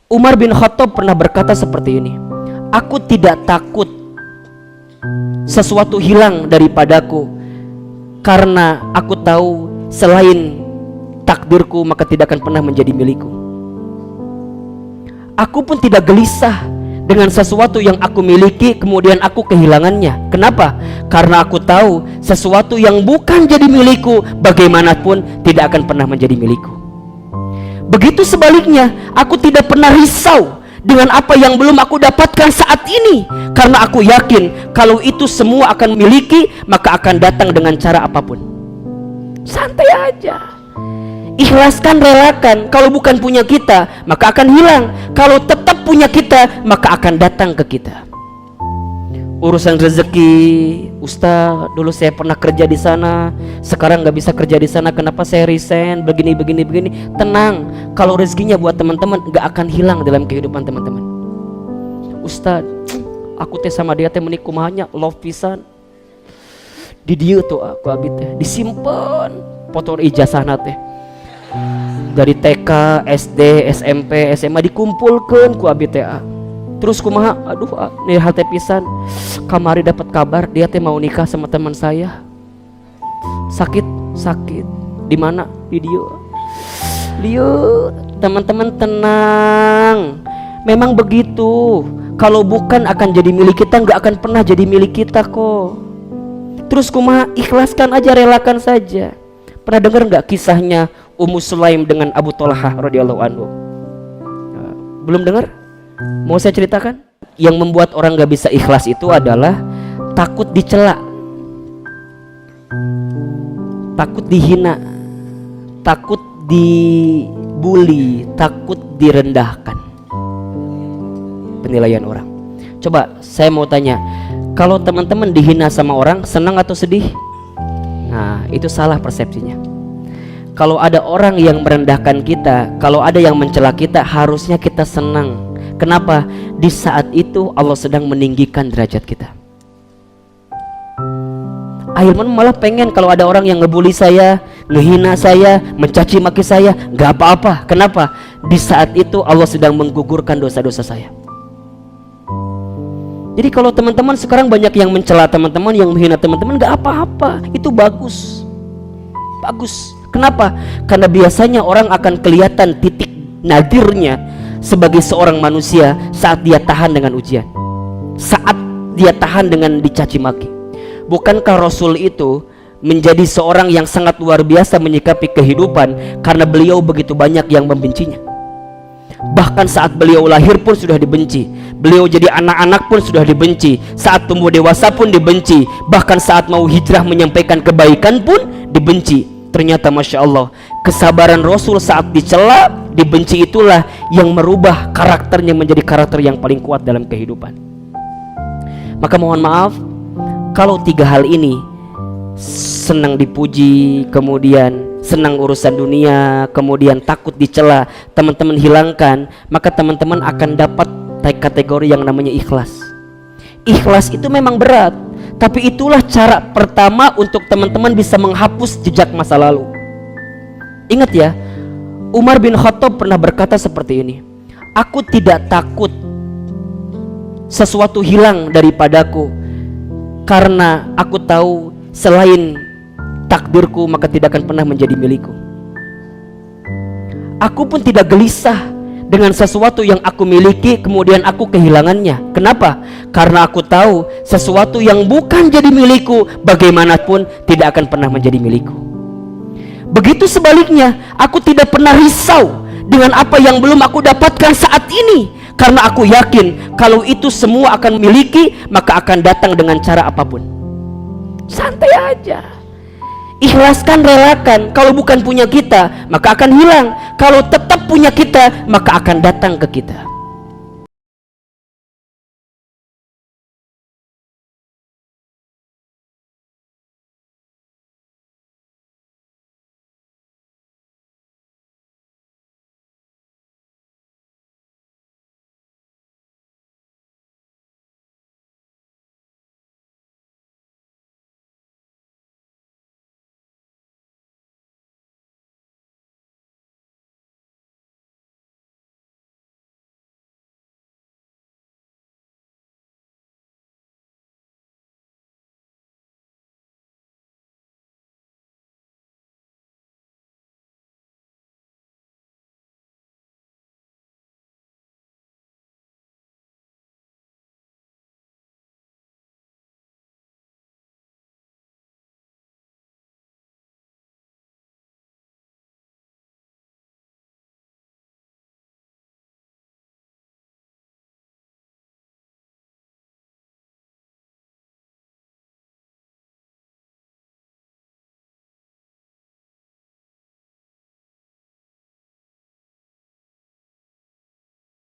Umar bin Khattab pernah berkata seperti ini, aku tidak takut sesuatu hilang daripadaku, karena aku tahu selain takdirku maka tidak akan pernah menjadi milikku. Aku pun tidak gelisah dengan sesuatu yang aku miliki kemudian aku kehilangannya. Kenapa? Karena aku tahu sesuatu yang bukan jadi milikku bagaimanapun tidak akan pernah menjadi milikku. Begitu sebaliknya, aku tidak pernah risau dengan apa yang belum aku dapatkan saat ini, karena aku yakin kalau itu semua akan miliki maka akan datang dengan cara apapun. Santai aja, ikhlaskan, relakan. Kalau bukan punya kita maka akan hilang, kalau tetap punya kita maka akan datang ke kita. Urusan rezeki, Ustaz, dulu saya pernah kerja di sana, sekarang nggak bisa kerja di sana, kenapa saya resign, begini. Tenang, kalau rezekinya buat teman-teman nggak akan hilang dalam kehidupan teman-teman. Ustaz, aku teh sama dia teh menikumahannya love pisan. Di dia tuh aku abit teh disimpan foto ijazahna teh dari TK, SD, SMP, SMA dikumpulkan ku abit teh. Terus kumaha, aduh nih hal teh pisan, kamari dapat kabar dia teh mau nikah sama teman saya. Sakit di mana? Di dia. Teman-teman tenang, memang begitu. Kalau bukan akan jadi milik kita, nggak akan pernah jadi milik kita kok. Terus kumaha, ikhlaskan aja, relakan saja. Pernah dengar nggak kisahnya Ummu Sulaim dengan Abu Thalhah radhiyallahu anhu? Belum dengar? Mau saya ceritakan? Yang membuat orang gak bisa ikhlas itu adalah takut dicela, takut dihina, takut dibully, takut direndahkan. Penilaian orang. Coba saya mau tanya, kalau teman-teman dihina sama orang, senang atau sedih? Nah, itu salah persepsinya. Kalau ada orang yang merendahkan kita, kalau ada yang mencela kita, harusnya kita senang. Kenapa? Di saat itu Allah sedang meninggikan derajat kita. Ahilman malah pengen kalau ada orang yang ngebully saya, ngehina saya, mencaci maki saya, gak apa-apa. Kenapa? Di saat itu Allah sedang menggugurkan dosa-dosa saya. Jadi kalau teman-teman sekarang banyak yang mencela teman-teman, yang menghina teman-teman, gak apa-apa. Itu bagus. Kenapa? Karena biasanya orang akan kelihatan titik nadirnya sebagai seorang manusia saat dia tahan dengan ujian, saat dia tahan dengan dicaci maki. Bukankah Rasul itu menjadi seorang yang sangat luar biasa menyikapi kehidupan karena beliau begitu banyak yang membencinya? Bahkan saat beliau lahir pun sudah dibenci, beliau jadi anak-anak pun sudah dibenci, saat tumbuh dewasa pun dibenci, bahkan saat mau hijrah menyampaikan kebaikan pun dibenci. Ternyata Masya Allah, kesabaran Rasul saat dicela, dibenci itulah yang merubah karakternya menjadi karakter yang paling kuat dalam kehidupan. Maka mohon maaf kalau tiga hal ini, senang dipuji, kemudian senang urusan dunia, kemudian takut dicela, teman-teman hilangkan, maka teman-teman akan dapat kategori yang namanya ikhlas. Ikhlas itu memang berat, tapi itulah cara pertama untuk teman-teman bisa menghapus jejak masa lalu. Ingat ya, Umar bin Khattab pernah berkata seperti ini, aku tidak takut sesuatu hilang daripadaku, karena aku tahu selain takdirku maka tidak akan pernah menjadi milikku. Aku pun tidak gelisah dengan sesuatu yang aku miliki kemudian aku kehilangannya. Kenapa? Karena aku tahu sesuatu yang bukan jadi milikku bagaimanapun tidak akan pernah menjadi milikku. Begitu sebaliknya, aku tidak pernah risau dengan apa yang belum aku dapatkan saat ini, karena aku yakin kalau itu semua akan miliki maka akan datang dengan cara apapun. Santai aja, ikhlaskan, relakan. Kalau bukan punya kita maka akan hilang, kalau tetap punya kita maka akan datang ke kita.